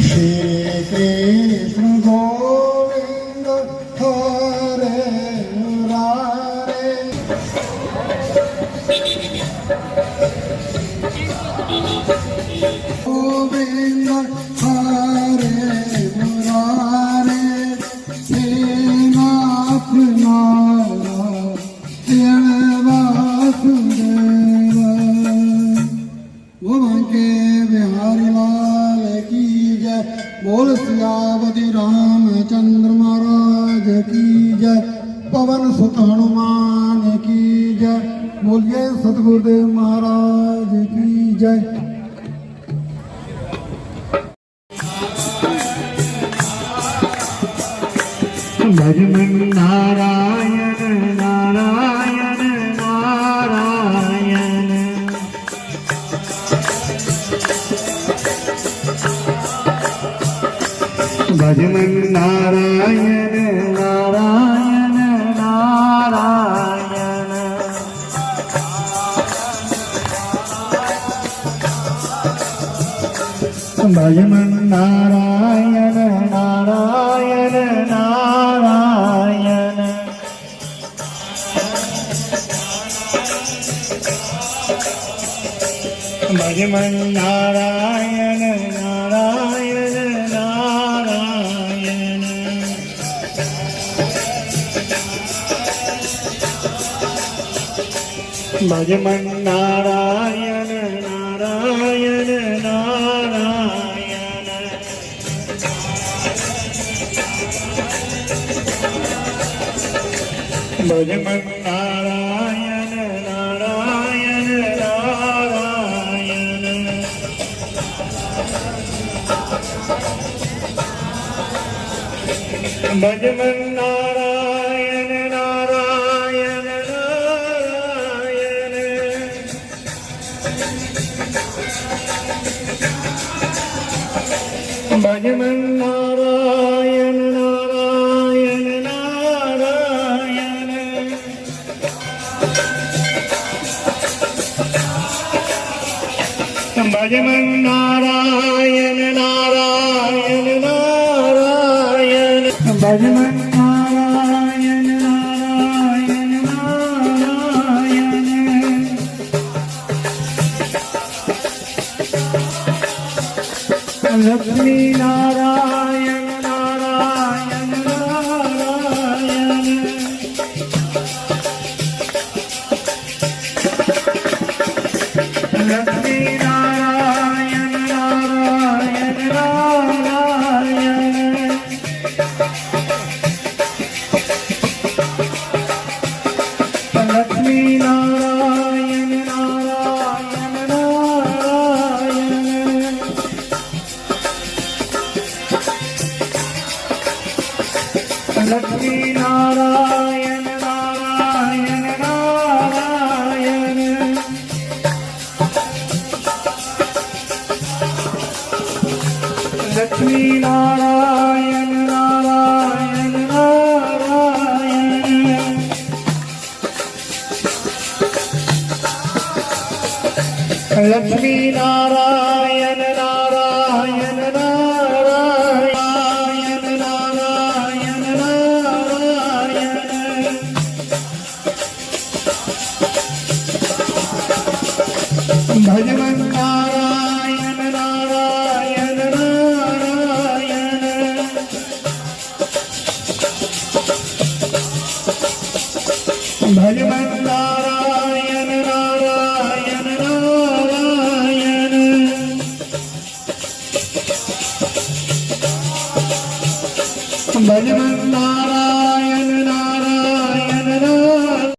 શ્રી કૃષ્ણ ગોવિંદ હરે મુરારે ગોવિંદ હરે મુરારે હે નાથ નારાયણ વાસુદેવ બોલો કે બિહારી લાલ કી જય બોલ સિયાવતી રામચंद्र महाराज की जय पवन सुत हनुमान की जय बोलिए सतगुरुदेव महाराज की जय। भजमन नारायण नारायण नारायण भजमन नारायण नारायण नारायण भजमन नारायण नारायण नारायण भजमन नारायण नारायण नारायण भजमन नारायण नारायण नारायण भजमन नारायण नारायण नारायण भजमन नारायण नारायण नारायण भजमन नारायण नारायण नारायण भजमन नारायण नारायण नारायण भजमन नारायण नारायण नारायण लक्ष्मी नारायण नारायण नारायण लक्ष्मी नारायण नारायण नारायण लक्ष्मी नारायण नारायण नारायण लक्ष्मी नारायण नारायण नारायण लक्ष्मी नारायण नारायण नारायण लक्ष्मी नारायण नारायण नारायण नारायण नारायण भजमन नारायण नारायण नारायण भजमन नारायण नारायण नारायण भजमन नारायण